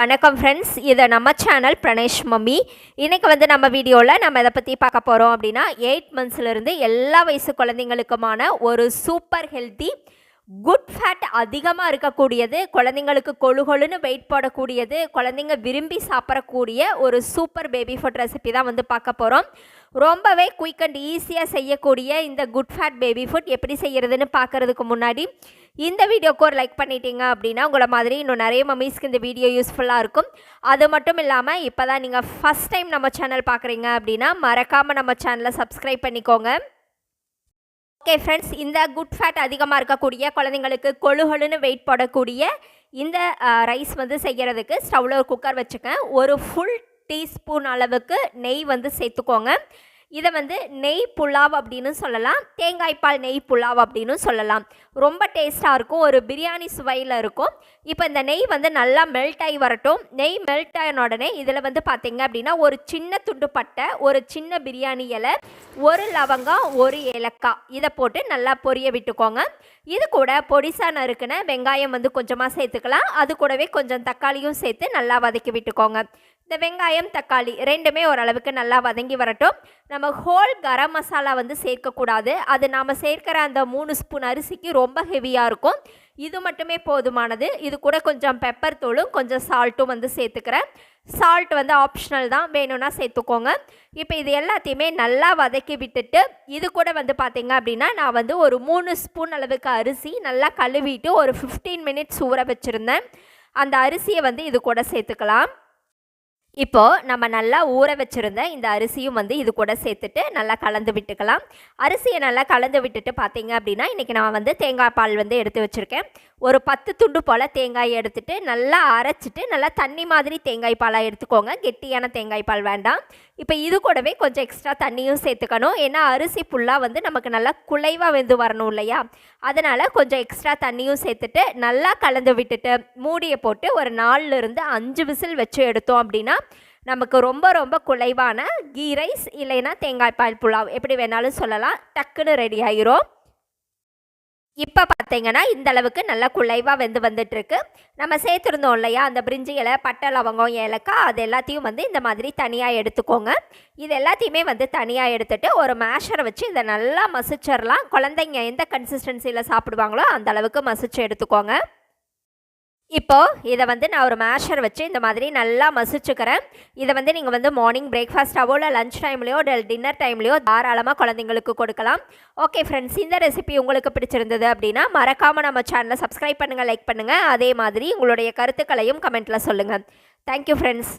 வணக்கம் ஃப்ரெண்ட்ஸ், இது நம்ம சேனல் பிரணேஷ் மம்மி. இன்றைக்கி வந்து நம்ம வீடியோவில் நம்ம எதை பற்றி பார்க்க போகிறோம் அப்படின்னா 8 மந்த்ஸ்லேருந்து எல்லா வயசு குழந்தைங்களுக்குமான ஒரு சூப்பர் ஹெல்த்தி குட் ஃபேட் அதிகமாக இருக்கக்கூடியது, குழந்தைங்களுக்கு கொழுகொழுன்னு வெயிட் போடக்கூடியது, குழந்தைங்க விரும்பி சாப்பிடக்கூடிய ஒரு சூப்பர் பேபி ஃபுட் ரெசிபி தான் வந்து பார்க்க போகிறோம். ரொம்பவே குயிக் அண்ட் ஈஸியாக செய்யக்கூடிய இந்த குட் ஃபேட் பேபி ஃபுட் எப்படி செய்கிறதுன்னு பார்க்குறதுக்கு முன்னாடி இந்த வீடியோக்கு ஒரு லைக் பண்ணிட்டீங்க அப்படின்னா உங்களை மாதிரி இன்னும் நிறைய மம்மிஸ்க்கு இந்த வீடியோ யூஸ்ஃபுல்லாக இருக்கும். அது மட்டும் இல்லாமல் இப்போ தான் நீங்கள் ஃபஸ்ட் டைம் நம்ம சேனல் பார்க்குறீங்க அப்படின்னா மறக்காமல் நம்ம சேனலை சப்ஸ்கிரைப் பண்ணிக்கோங்க. ஓகே ஃப்ரெண்ட்ஸ், இந்த குட் ஃபேட் அதிகமாக இருக்கக்கூடிய குழந்தைங்களுக்கு கொழுகொழுன்னு வெயிட் போடக்கூடிய இந்த ரைஸ் வந்து செய்கிறதுக்கு ஸ்டவ்வில் ஒரு குக்கர் வச்சுக்கேன். ஒரு ஃபுல் டீஸ்பூன் அளவுக்கு நெய் வந்து சேர்த்துக்கோங்க. இதை வந்து நெய் புலாவ் அப்படின்னு சொல்லலாம், தேங்காய்பால் நெய் புலாவ் அப்படின்னு சொல்லலாம். ரொம்ப டேஸ்ட்டாக இருக்கும், ஒரு பிரியாணி சுவையில் இருக்கும். இப்போ இந்த நெய் வந்து நல்லா மெல்ட் ஆகி வரட்டும். நெய் மெல்ட் ஆன உடனே இதில் வந்து பார்த்திங்க அப்படின்னா ஒரு சின்ன துண்டு பட்டை, ஒரு சின்ன பிரியாணி இலை, ஒரு லவங்கம், ஒரு ஏலக்காய் இதை போட்டு நல்லா பொரிய விட்டுக்கோங்க. இது கூட பொடிசா நறுக்குன வெங்காயம் வந்து கொஞ்சமாக சேர்த்துக்கலாம். அது கூடவே கொஞ்சம் தக்காளியும் சேர்த்து நல்லா வதக்கி விட்டுக்கோங்க. இந்த வெங்காயம் தக்காளி ரெண்டுமே ஓரளவுக்கு நல்லா வதங்கி வரட்டும். நம்ம ஹோல் கரம் மசாலா வந்து சேர்க்கக்கூடாது. அது நாம் சேர்க்கிற அந்த 3 ஸ்பூன் அரிசிக்கு ரொம்ப ஹெவியாக இருக்கும். இது மட்டுமே போதுமானது. இது கூட கொஞ்சம் பெப்பர் தூளும் கொஞ்சம் சால்ட்டும் வந்து சேர்த்துக்கிறேன். சால்ட் வந்து ஆப்ஷனல் தான், வேணும்னா சேர்த்துக்கோங்க. இப்போ இது எல்லாத்தையுமே நல்லா வதக்கி விட்டுட்டு இது கூட வந்து பார்த்திங்க அப்படின்னா நான் வந்து ஒரு 3 ஸ்பூன் அளவுக்கு அரிசி நல்லா கழுவிட்டு ஒரு 15 மினிட்ஸ் ஊற வச்சுருந்தேன். அந்த அரிசியை வந்து இது கூட சேர்த்துக்கலாம். இப்போது நம்ம நல்லா ஊற வச்சுருந்த இந்த அரிசியும் வந்து இது கூட சேர்த்துட்டு நல்லா கலந்து விட்டுக்கலாம். அரிசியை நல்லா கலந்து விட்டுட்டு பார்த்தீங்க அப்படின்னா இன்றைக்கி நான் வந்து தேங்காய் பால் வந்து எடுத்து வச்சுருக்கேன். ஒரு 10 துண்டு போல் தேங்காயை எடுத்துகிட்டு நல்லா அரைச்சிட்டு நல்லா தண்ணி மாதிரி தேங்காய் பாலாக எடுத்துக்கோங்க. கெட்டியான தேங்காய் பால் வேண்டாம். இப்போ இது கூடவே கொஞ்சம் எக்ஸ்ட்ரா தண்ணியும் சேர்த்துக்கணும். ஏன்னா அரிசி ஃபுல்லாக வந்து நமக்கு நல்லா குலைவாக வெந்து வரணும் இல்லையா, அதனால் கொஞ்சம் எக்ஸ்ட்ரா தண்ணியும் சேர்த்துட்டு நல்லா கலந்து விட்டுட்டு மூடியை போட்டு ஒரு 4லிருந்து 5 விசில் வச்சு எடுத்தோம் அப்படின்னா நமக்கு ரொம்ப ரொம்ப குலைவான கீ ரைஸ் இல்லைன்னா தேங்காய் பால் புலாவ் எப்படி வேணாலும் சொல்லலாம், டக்குன்னு ரெடி ஆகிரும். இப்போ பார்த்தீங்கன்னா இந்த அளவுக்கு நல்லா குலைவாக வந்துட்டுருக்கு. நம்ம சேர்த்துருந்தோம் இல்லையா அந்த பிரிஞ்சி இலை, பட்டை, லவங்கம், ஏலக்காய், அது எல்லாத்தையும் வந்து இந்த மாதிரி தனியாக எடுத்துக்கோங்க. இது எல்லாத்தையுமே வந்து தனியாக எடுத்துகிட்டு ஒரு மேஷரை வச்சு இதை நல்லா மசிச்சிடலாம். குழந்தைங்க எந்த கன்சிஸ்டன்சியில் சாப்பிடுவாங்களோ அந்த அளவுக்கு மசிச்சு எடுத்துக்கோங்க. இப்போது இதை வந்து நான் ஒரு மேஷர் வச்சு இந்த மாதிரி நல்லா மசிச்சுக்கிறேன். இதை வந்து நீங்கள் வந்து மார்னிங் பிரேக்ஃபாஸ்ட்டாவோ இல்லை லஞ்ச் டைம்லையோ டின்னர் டைம்லையோ தாராளமாக குழந்தைங்களுக்கு கொடுக்கலாம். ஓகே ஃப்ரெண்ட்ஸ், இந்த ரெசிபி உங்களுக்கு பிடிச்சிருந்தது அப்படின்னா மறக்காமல் நம்ம சேனலை சப்ஸ்கிரைப் பண்ணுங்கள், லைக் பண்ணுங்கள். அதே மாதிரி உங்களுடைய கருத்துக்களையும் கமெண்ட்டில் சொல்லுங்கள். Thank you friends.